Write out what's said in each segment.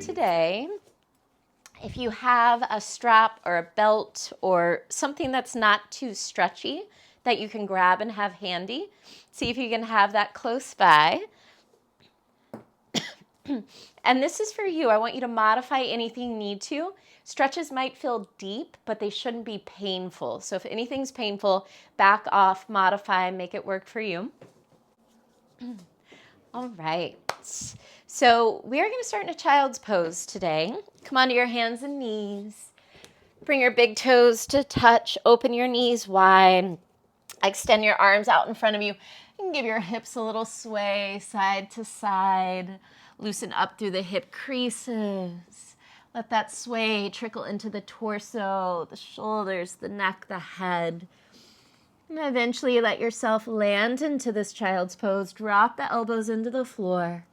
today, if you have a strap or a belt or something that's not too stretchy that you can grab and have handy, see if you can have that close by. And this is for you. I want you to modify anything you need to. Stretches might feel deep, but they shouldn't be painful. So if anything's painful, back off, modify, make it work for you. All right. So we are going to start in a child's pose today. Come onto your hands and knees. Bring your big toes to touch. Open your knees wide. Extend your arms out in front of you. You can give your hips a little sway side to side. Loosen up through the hip creases. Let that sway trickle into the torso, the shoulders, the neck, the head. And eventually let yourself land into this child's pose. Drop the elbows into the floor.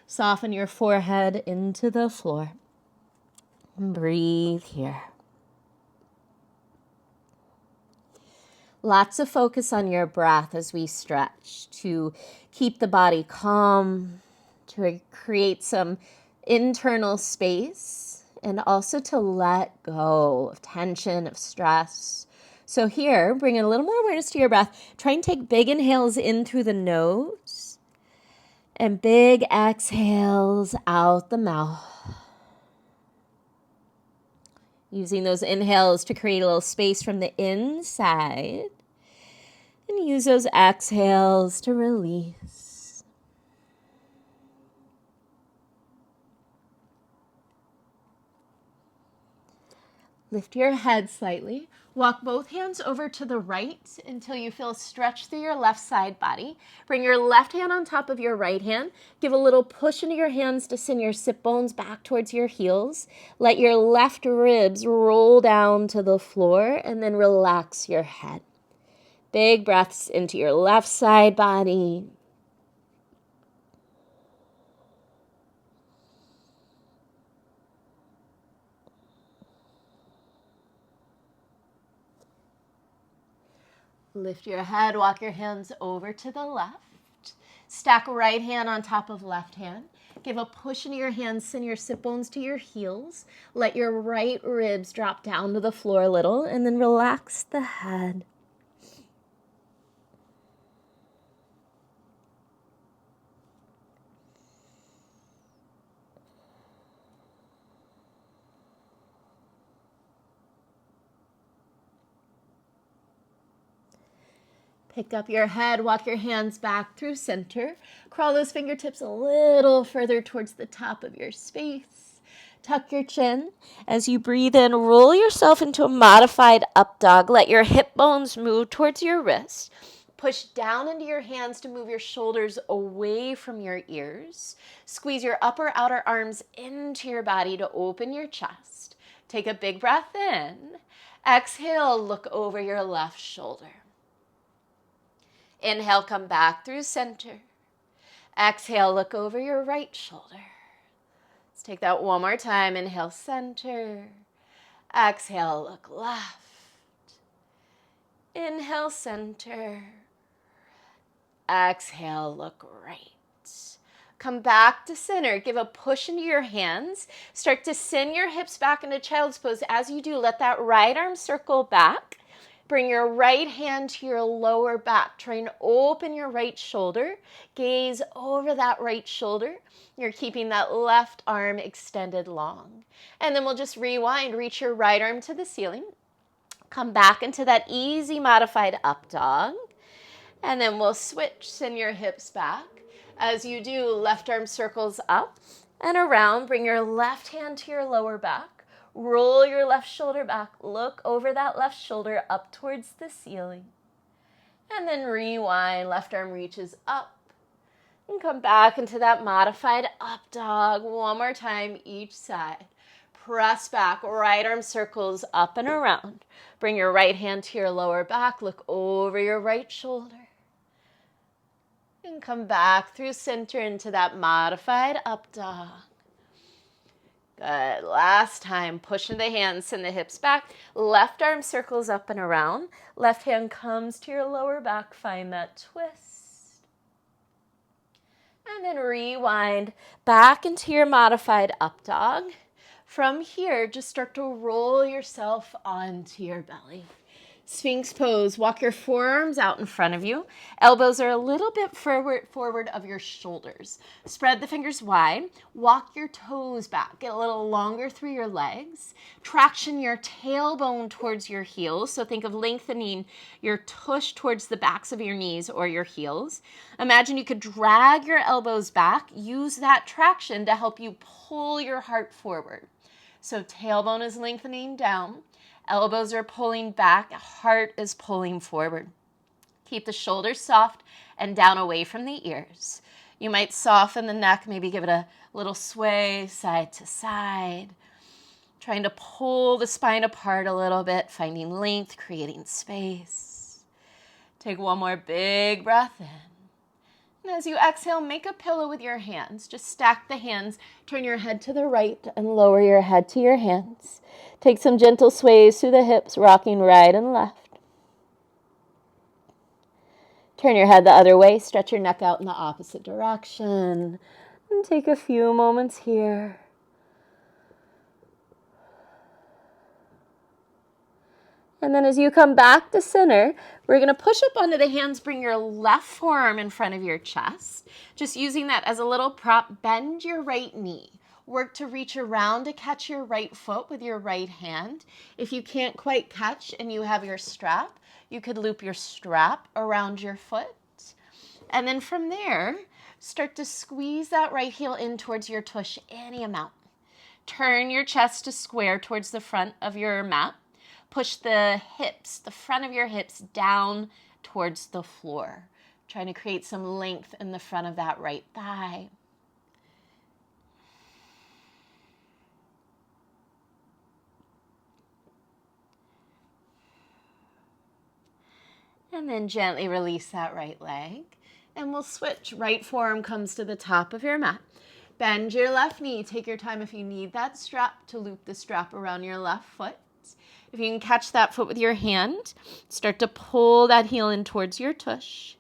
Soften your forehead into the floor. And breathe here. Lots of focus on your breath as we stretch to keep the body calm, to create some internal space, and also to let go of tension, of stress. So here, bring a little more awareness to your breath. Try and take big inhales in through the nose and big exhales out the mouth. Using those inhales to create a little space from the inside. And use those exhales to release. Lift your head slightly. Walk both hands over to the right until you feel stretch through your left side body. Bring your left hand on top of your right hand. Give a little push into your hands to send your sit bones back towards your heels. Let your left ribs roll down to the floor and then relax your head. Big breaths into your left side body. Lift your head, walk your hands over to the left. Stack right hand on top of left hand. Give a push into your hands, send your sit bones to your heels. Let your right ribs drop down to the floor a little, and then relax the head. Pick up your head, walk your hands back through center. Crawl those fingertips a little further towards the top of your space. Tuck your chin. As you breathe in, roll yourself into a modified up dog. Let your hip bones move towards your wrist. Push down into your hands to move your shoulders away from your ears. Squeeze your upper outer arms into your body to open your chest. Take a big breath in. Exhale, look over your left shoulder. Inhale, come back through center. Exhale, look over your right shoulder. Let's take that one more time. Inhale, center. Exhale, look left. Inhale, center. Exhale, look right. Come back to center. Give a push into your hands. Start to send your hips back into child's pose. As you do, let that right arm circle back. Bring your right hand to your lower back. Try and open your right shoulder. Gaze over that right shoulder. You're keeping that left arm extended long. And then we'll just rewind. Reach your right arm to the ceiling. Come back into that easy modified up dog. And then we'll switch. Send your hips back. As you do, left arm circles up and around. Bring your left hand to your lower back. Roll your left shoulder back. Look over that left shoulder up towards the ceiling. And then rewind. Left arm reaches up. And come back into that modified up dog. One more time each side. Press back. Right arm circles up and around. Bring your right hand to your lower back. Look over your right shoulder. And come back through center into that modified up dog. Good. Last time. Push into the hands, send the hips back. Left arm circles up and around. Left hand comes to your lower back. Find that twist. And then rewind back into your modified up dog. From here, just start to roll yourself onto your belly. Sphinx pose. Walk your forearms out in front of you. Elbows are a little bit forward of your shoulders. Spread the fingers wide. Walk your toes back. Get a little longer through your legs. Traction your tailbone towards your heels. So think of lengthening your tush towards the backs of your knees or your heels. Imagine you could drag your elbows back. Use that traction to help you pull your heart forward. So tailbone is lengthening down. Elbows are pulling back, heart is pulling forward. Keep the shoulders soft and down away from the ears. You might soften the neck, maybe give it a little sway side to side. Trying to pull the spine apart a little bit, finding length, creating space. Take one more big breath in. And as you exhale, make a pillow with your hands. Just stack the hands, turn your head to the right and lower your head to your hands. Take some gentle sways through the hips, rocking right and left. Turn your head the other way, stretch your neck out in the opposite direction. And take a few moments here. And then as you come back to center, we're going to push up onto the hands, bring your left forearm in front of your chest. Just using that as a little prop, bend your right knee. Work to reach around to catch your right foot with your right hand. If you can't quite catch and you have your strap, you could loop your strap around your foot. And then from there, start to squeeze that right heel in towards your tush any amount. Turn your chest to square towards the front of your mat. Push the hips, the front of your hips down towards the floor. Trying to create some length in the front of that right thigh. And then gently release that right leg. And we'll switch. Right forearm comes to the top of your mat. Bend your left knee. Take your time if you need that strap to loop the strap around your left foot. If you can catch that foot with your hand, start to pull that heel in towards your tush.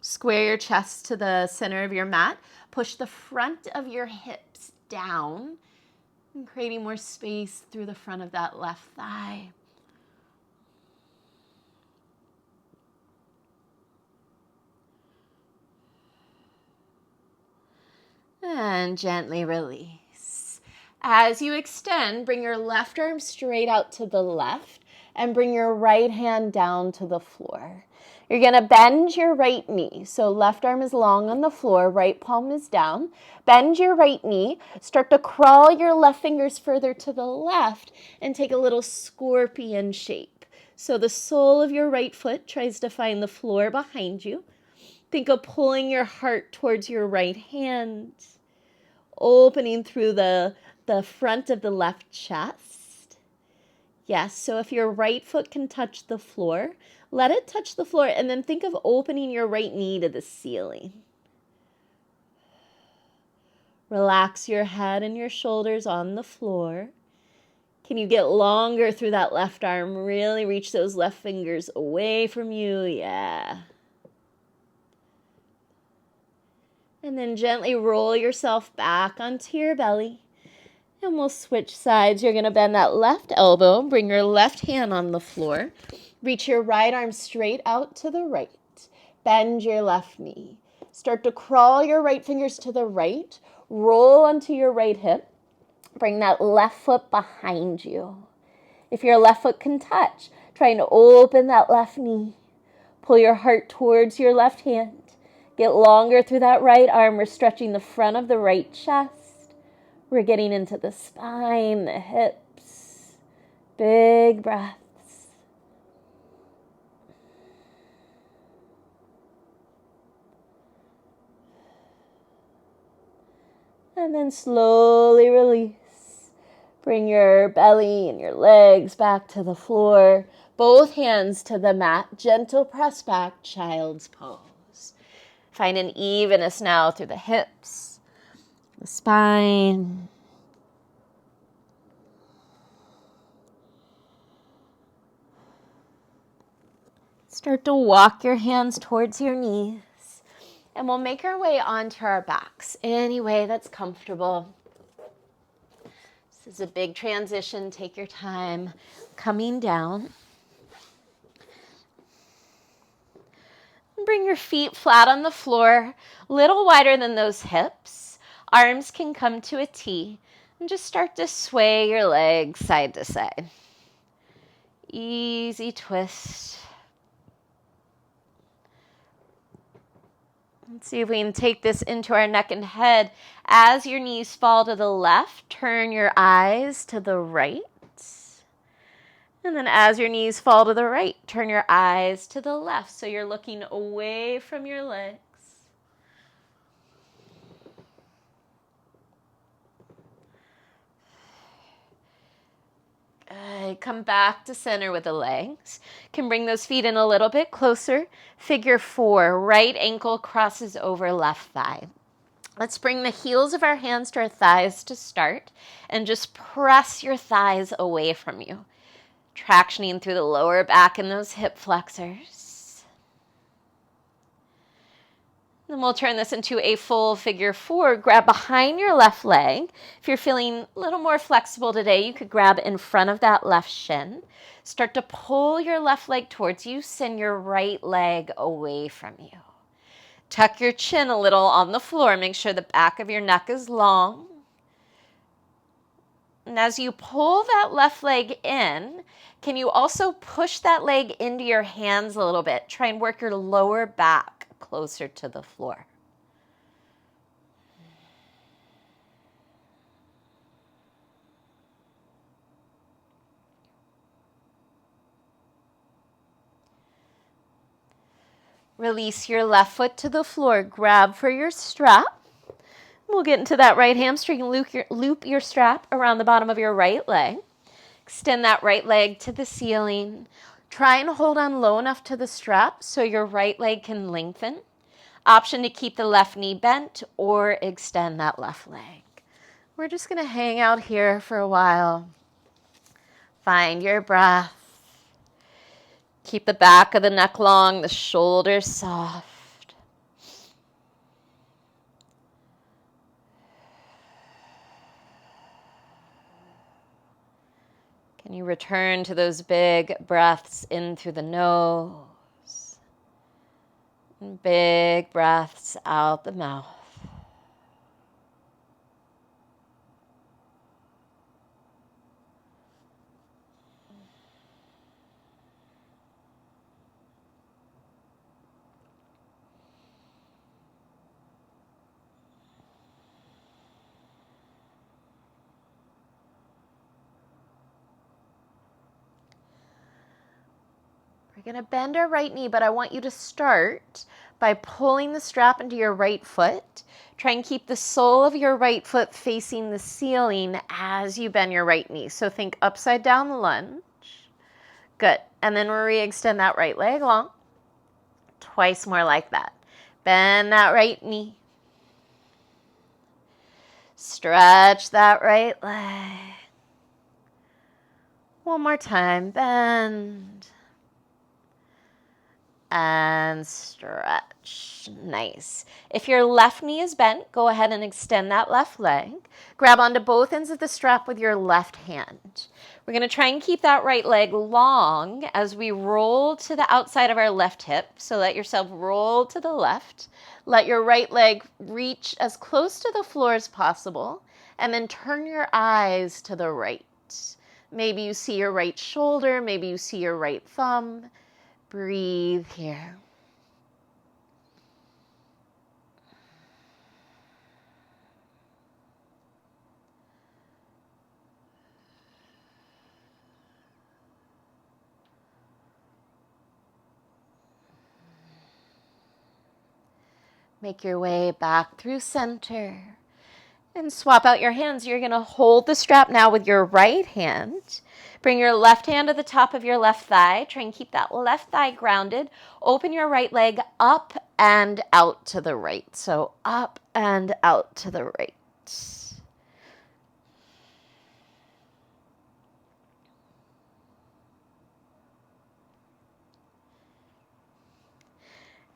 Square your chest to the center of your mat. Push the front of your hips down, and creating more space through the front of that left thigh. And gently release. As you extend, bring your left arm straight out to the left and bring your right hand down to the floor. You're going to bend your right knee. So left arm is long on the floor, right palm is down. Bend your right knee. Start to crawl your left fingers further to the left and take a little scorpion shape. So the sole of your right foot tries to find the floor behind you. Think of pulling your heart towards your right hand, opening through the front of the left chest. Yes, so if your right foot can touch the floor, let it touch the floor, and then think of opening your right knee to the ceiling. Relax your head and your shoulders on the floor. Can you get longer through that left arm? Really reach those left fingers away from you. Yeah. And then gently roll yourself back onto your belly. And we'll switch sides. You're going to bend that left elbow. Bring your left hand on the floor. Reach your right arm straight out to the right. Bend your left knee. Start to crawl your right fingers to the right. Roll onto your right hip. Bring that left foot behind you. If your left foot can touch, trying to open that left knee. Pull your heart towards your left hand. Get longer through that right arm. We're stretching the front of the right chest. We're getting into the spine, the hips. Big breaths. And then slowly release. Bring your belly and your legs back to the floor. Both hands to the mat. Gentle press back, child's pose. Find an evenness now through the hips, the spine. Start to walk your hands towards your knees. And we'll make our way onto our backs any way that's comfortable. This is a big transition. Take your time coming down. Bring your feet flat on the floor, a little wider than those hips. Arms can come to a T. And just start to sway your legs side to side. Easy twist. Let's see if we can take this into our neck and head. As your knees fall to the left, turn your eyes to the right. And then as your knees fall to the right, turn your eyes to the left. So you're looking away from your legs. Good. Come back to center with the legs. Can bring those feet in a little bit closer. Figure 4. Right ankle crosses over left thigh. Let's bring the heels of our hands to our thighs to start. And just press your thighs away from you. Tractioning through the lower back and those hip flexors. Then we'll turn this into a full figure 4. Grab behind your left leg. If you're feeling a little more flexible today, you could grab in front of that left shin. Start to pull your left leg towards you. Send your right leg away from you. Tuck your chin a little on the floor. Make sure the back of your neck is long. And as you pull that left leg in, can you also push that leg into your hands a little bit? Try and work your lower back closer to the floor. Release your left foot to the floor. Grab for your strap. We'll get into that right hamstring. Loop your strap around the bottom of your right leg. Extend that right leg to the ceiling. Try and hold on low enough to the strap so your right leg can lengthen. Option to keep the left knee bent or extend that left leg. We're just going to hang out here for a while. Find your breath. Keep the back of the neck long, the shoulders soft. Can you return to those big breaths in through the nose? And big breaths out the mouth. We're going to bend our right knee, but I want you to start by pulling the strap into your right foot. Try and keep the sole of your right foot facing the ceiling as you bend your right knee. So think upside down lunge. Good. And then we'll re-extend that right leg long. Twice more like that. Bend that right knee. Stretch that right leg. One more time. Bend. And stretch. Nice. If your left knee is bent, go ahead and extend that left leg. Grab onto both ends of the strap with your left hand. We're going to try and keep that right leg long as we roll to the outside of our left hip. So let yourself roll to the left. Let your right leg reach as close to the floor as possible. And then turn your eyes to the right. Maybe you see your right shoulder. Maybe you see your right thumb. Breathe here. Make your way back through center and swap out your hands. You're going to hold the strap now with your right hand. Bring your left hand to the top of your left thigh. Try and keep that left thigh grounded. Open your right leg up and out to the right. So up and out to the right.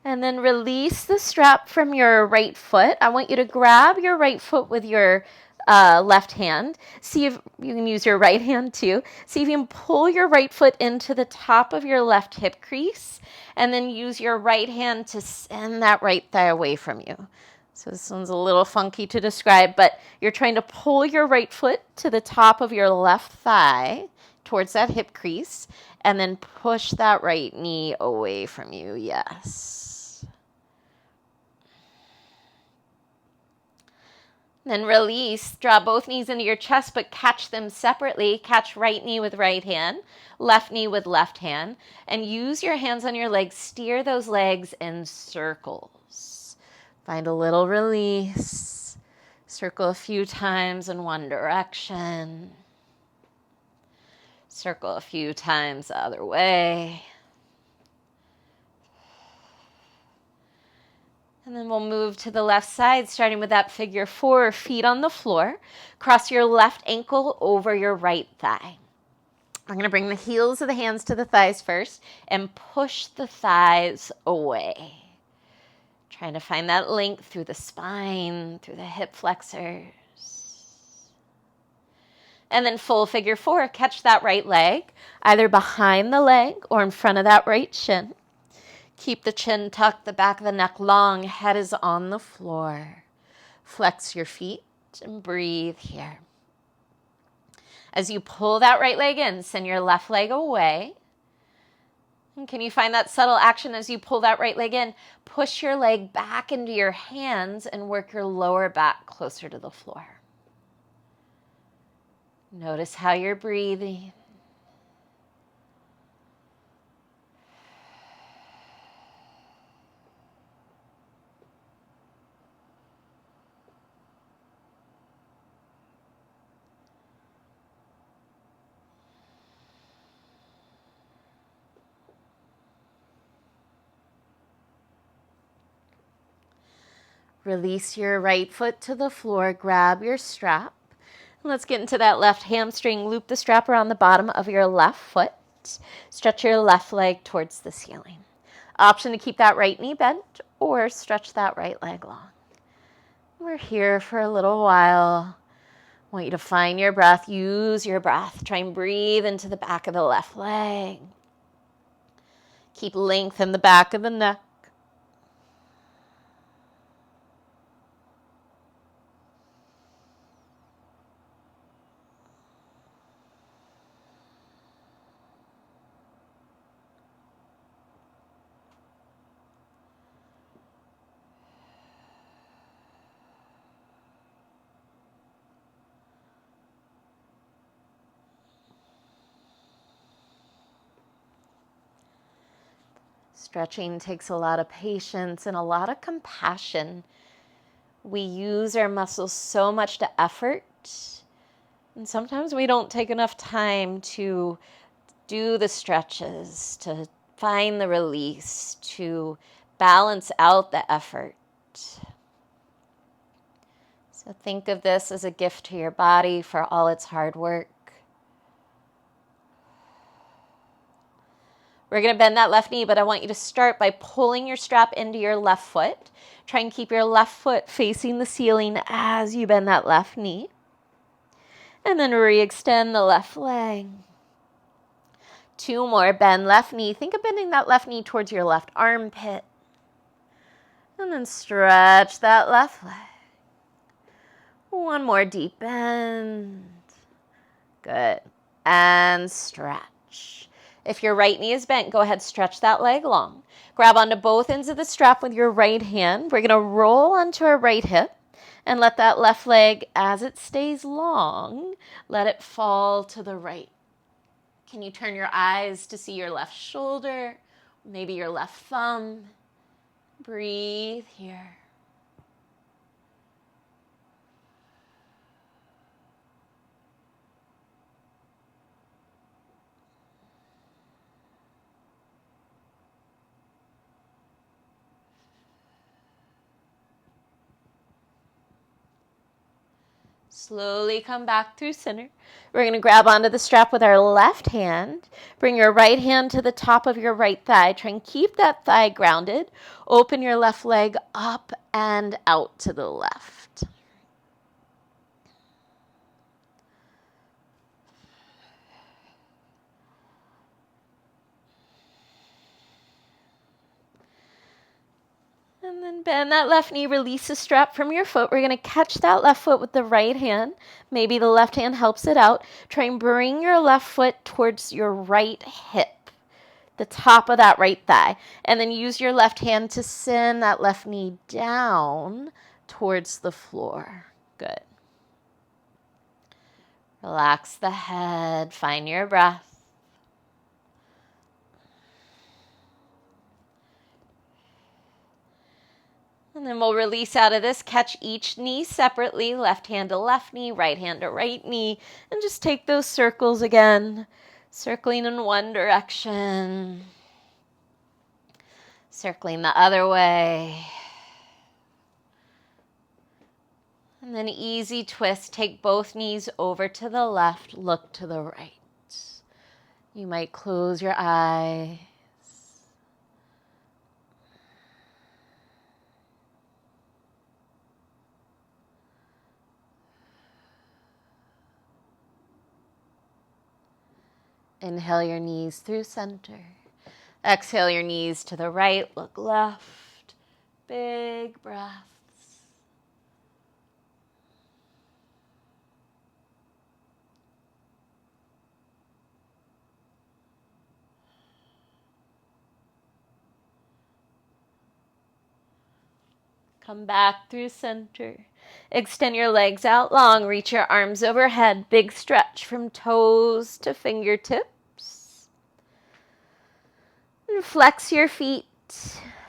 And then release the strap from your right foot. I want you to grab your right foot with your left hand. See if you can use your right hand too. See if you can pull your right foot into the top of your left hip crease, and then use your right hand to send that right thigh away from you. So this one's a little funky to describe, but you're trying to pull your right foot to the top of your left thigh towards that hip crease, and then push that right knee away from you. Yes. Then release, draw both knees into your chest, but catch them separately. Catch right knee with right hand, left knee with left hand, and use your hands on your legs. Steer those legs in circles. Find a little release. Circle a few times in one direction. Circle a few times the other way. And then we'll move to the left side, starting with that figure 4, feet on the floor. Cross your left ankle over your right thigh. I'm going to bring the heels of the hands to the thighs first and push the thighs away. Trying to find that length through the spine, through the hip flexors. And then full figure 4, catch that right leg, either behind the leg or in front of that right shin. Keep the chin tucked, the back of the neck long, head is on the floor. Flex your feet and breathe here. As you pull that right leg in, send your left leg away. And can you find that subtle action as you pull that right leg in? Push your leg back into your hands and work your lower back closer to the floor. Notice how you're breathing. Release your right foot to the floor, grab your strap. And let's get into that left hamstring. Loop the strap around the bottom of your left foot. Stretch your left leg towards the ceiling. Option to keep that right knee bent or stretch that right leg long. We're here for a little while. I want you to find your breath. Use your breath. Try and breathe into the back of the left leg. Keep length in the back of the neck. Stretching takes a lot of patience and a lot of compassion. We use our muscles so much to effort, and sometimes we don't take enough time to do the stretches, to find the release, to balance out the effort. So think of this as a gift to your body for all its hard work. We're going to bend that left knee, but I want you to start by pulling your strap into your left foot. Try and keep your left foot facing the ceiling as you bend that left knee. And then re-extend the left leg. 2 more. Bend left knee. Think of bending that left knee towards your left armpit. And then stretch that left leg. 1 more deep bend. Good. And stretch. If your right knee is bent, go ahead, stretch that leg long. Grab onto both ends of the strap with your right hand. We're going to roll onto our right hip and let that left leg, as it stays long, let it fall to the right. Can you turn your eyes to see your left shoulder, maybe your left thumb? Breathe here. Slowly come back through center. We're going to grab onto the strap with our left hand. Bring your right hand to the top of your right thigh. Try and keep that thigh grounded. Open your left leg up and out to the left. And then bend that left knee, release the strap from your foot. We're going to catch that left foot with the right hand. Maybe the left hand helps it out. Try and bring your left foot towards your right hip, the top of that right thigh. And then use your left hand to send that left knee down towards the floor. Good. Relax the head. Find your breath. And then we'll release out of this, catch each knee separately, left hand to left knee, right hand to right knee, and just take those circles again, circling in one direction, circling the other way. And then easy twist, take both knees over to the left, look to the right. You might close your eyes. Inhale your knees through center. Exhale your knees to the right, look left. Big breaths. Come back through center. Extend your legs out long. Reach your arms overhead. Big stretch from toes to fingertips. And flex your feet.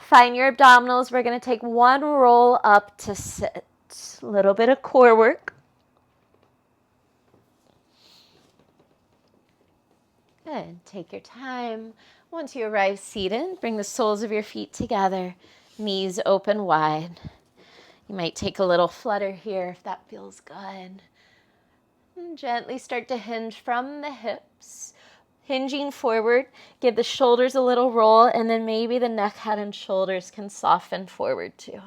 Find your abdominals. We're going to take one roll up to sit. A little bit of core work. Good. Take your time. Once you arrive seated, bring the soles of your feet together. Knees open wide. You might take a little flutter here if that feels good. And gently start to hinge from the hips. Hinging forward, give the shoulders a little roll, and then maybe the neck, head, and shoulders can soften forward too.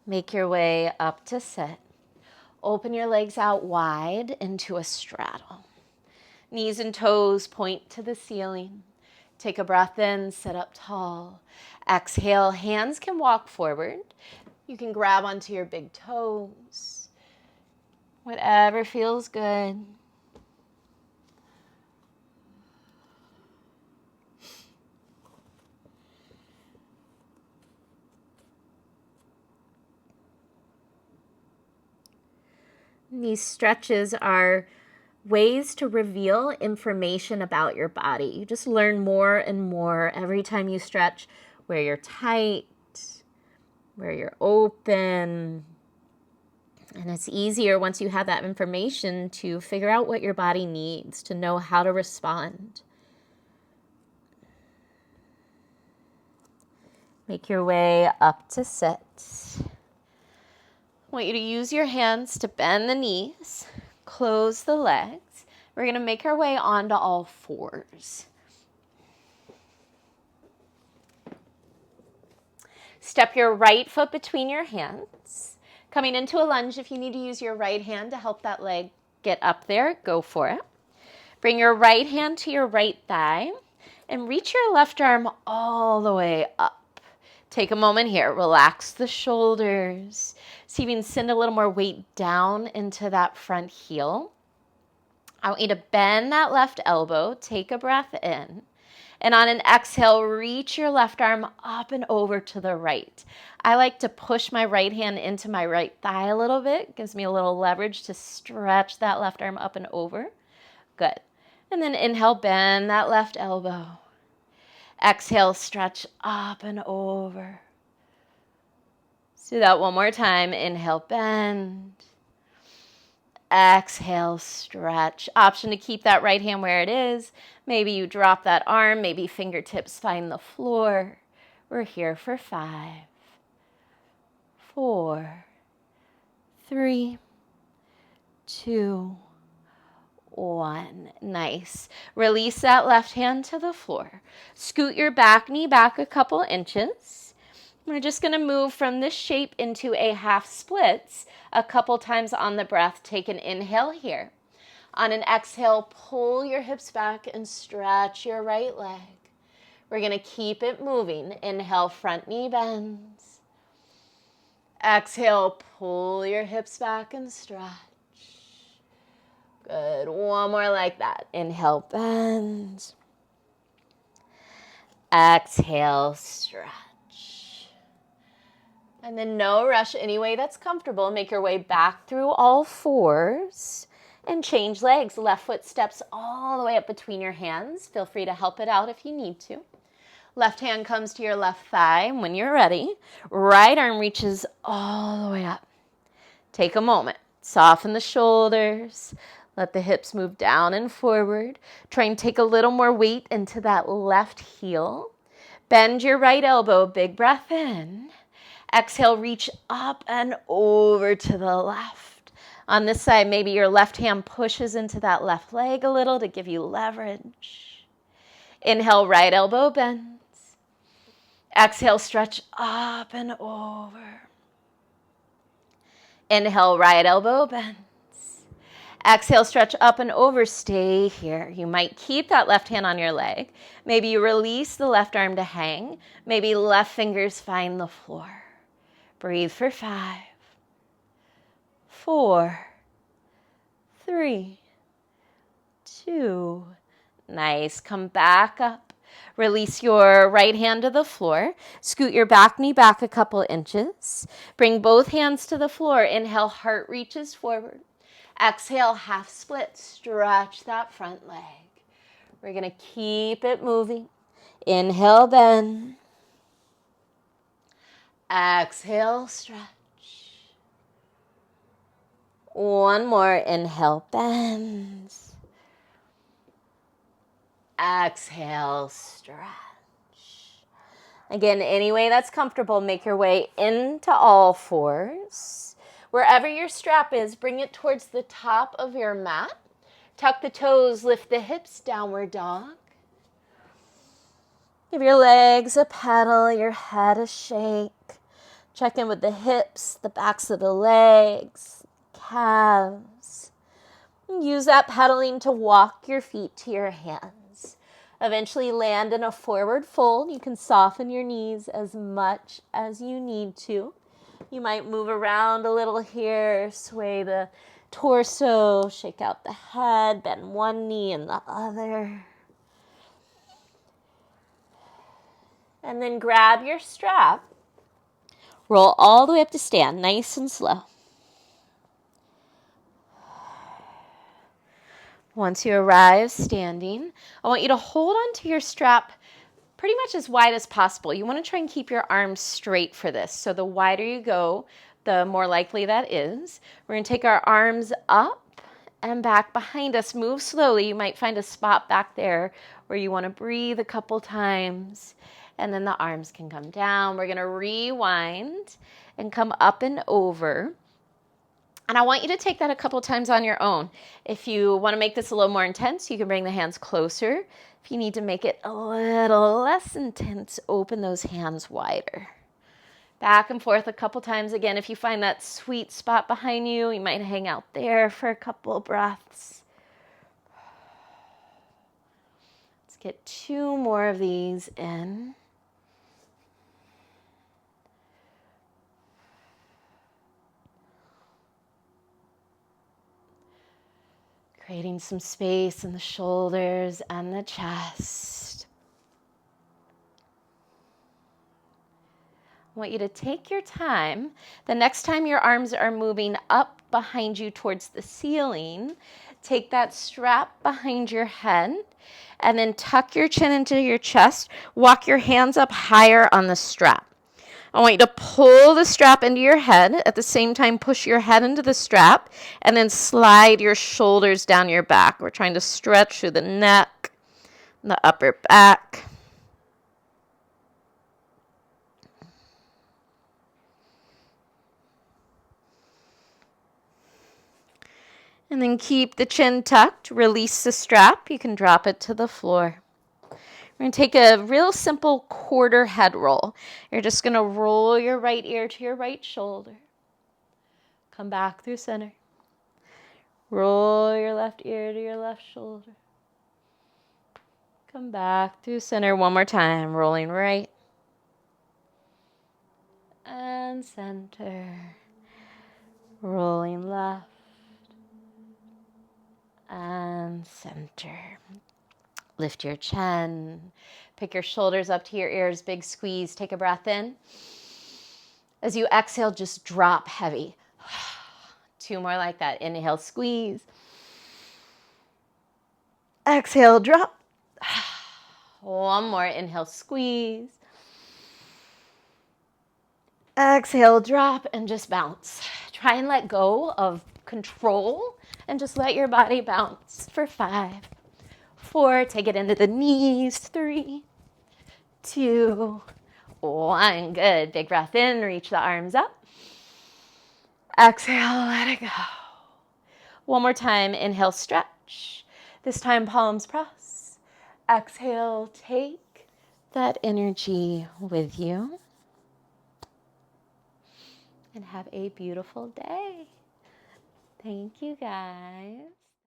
Make your way up to sit. Open your legs out wide into a straddle. Knees and toes point to the ceiling. Take a breath in, sit up tall. Exhale, hands can walk forward. You can grab onto your big toes. Whatever feels good. These stretches are ways to reveal information about your body. You just learn more and more every time you stretch, where you're tight, where you're open. And it's easier once you have that information to figure out what your body needs, to know how to respond. Make your way up to sit. I want you to use your hands to bend the knees, close the legs. We're going to make our way onto all fours. Step your right foot between your hands. Coming into a lunge, if you need to use your right hand to help that leg get up there, go for it. Bring your right hand to your right thigh and reach your left arm all the way up. Take a moment here, relax the shoulders. See if you can send a little more weight down into that front heel. I want you to bend that left elbow, take a breath in, and on an exhale, reach your left arm up and over to the right. I like to push my right hand into my right thigh a little bit. It gives me a little leverage to stretch that left arm up and over. Good. And then inhale, bend that left elbow. Exhale, stretch up and over. Let's do that one more time. Inhale, bend. Exhale, stretch. Option to keep that right hand where it is. Maybe you drop that arm. Maybe fingertips find the floor. We're here for 5, 4, 3, 2, 1. Nice. Release that left hand to the floor. Scoot your back knee back a couple inches. We're just going to move from this shape into a half splits a couple times on the breath. Take an inhale here. On an exhale, pull your hips back and stretch your right leg. We're going to keep it moving. Inhale, front knee bends. Exhale, pull your hips back and stretch. Good. One more like that. Inhale, bend. Exhale, stretch. And then no rush, any way that's comfortable. Make your way back through all fours and change legs. Left foot steps all the way up between your hands. Feel free to help it out if you need to. Left hand comes to your left thigh. And when you're ready, right arm reaches all the way up. Take a moment. Soften the shoulders. Let the hips move down and forward. Try and take a little more weight into that left heel. Bend your right elbow. Big breath in. Exhale, reach up and over to the left. On this side, maybe your left hand pushes into that left leg a little to give you leverage. Inhale, right elbow bends. Exhale, stretch up and over. Inhale, right elbow bends. Exhale, stretch up and over. Stay here. You might keep that left hand on your leg. Maybe you release the left arm to hang. Maybe left fingers find the floor. Breathe for 5, 4, 3, 2. Nice. Come back up. Release your right hand to the floor. Scoot your back knee back a couple inches. Bring both hands to the floor. Inhale, heart reaches forward. Exhale, half split. Stretch that front leg. We're going to keep it moving. Inhale, bend. Exhale, stretch. One more. Inhale, bend. Exhale, stretch. Again, any way that's comfortable, make your way into all fours. Wherever your strap is, bring it towards the top of your mat. Tuck the toes, lift the hips, downward dog. Give your legs a pedal, your head a shake. Check in with the hips, the backs of the legs, calves. Use that pedaling to walk your feet to your hands. Eventually land in a forward fold. You can soften your knees as much as you need to. You might move around a little here, sway the torso, shake out the head, bend one knee and the other. And then grab your strap. Roll all the way up to stand, nice and slow. Once you arrive standing, I want you to hold onto your strap pretty much as wide as possible. You want to try and keep your arms straight for this. So the wider you go, the more likely that is. We're going to take our arms up and back behind us. Move slowly. You might find a spot back there where you want to breathe a couple times. And then the arms can come down. We're going to rewind and come up and over. And I want you to take that a couple times on your own. If you want to make this a little more intense, you can bring the hands closer. If you need to make it a little less intense, open those hands wider. Back and forth a couple times. Again, if you find that sweet spot behind you, you might hang out there for a couple breaths. Let's get 2 more of these in. Creating some space in the shoulders and the chest. I want you to take your time. The next time your arms are moving up behind you towards the ceiling, take that strap behind your head and then tuck your chin into your chest. Walk your hands up higher on the strap. I want you to pull the strap into your head. At the same time, push your head into the strap and then slide your shoulders down your back. We're trying to stretch through the neck, the upper back. And then keep the chin tucked. Release the strap. You can drop it to the floor. We're going to take a real simple quarter head roll. You're just going to roll your right ear to your right shoulder. Come back through center. Roll your left ear to your left shoulder. Come back through center one more time. Rolling right and center. Rolling left and center. Lift your chin. Pick your shoulders up to your ears. Big squeeze. Take a breath in. As you exhale, just drop heavy. 2 more like that. Inhale, squeeze. Exhale, drop. 1 more. Inhale, squeeze. Exhale, drop, and just bounce. Try and let go of control and just let your body bounce for 5, 4. Take it into the knees. 3, 2, 1. Good. Big breath in. Reach the arms up. Exhale, let it go. 1 more time. Inhale, stretch. This time, palms press. Exhale, take that energy with you. And have a beautiful day. Thank you, guys.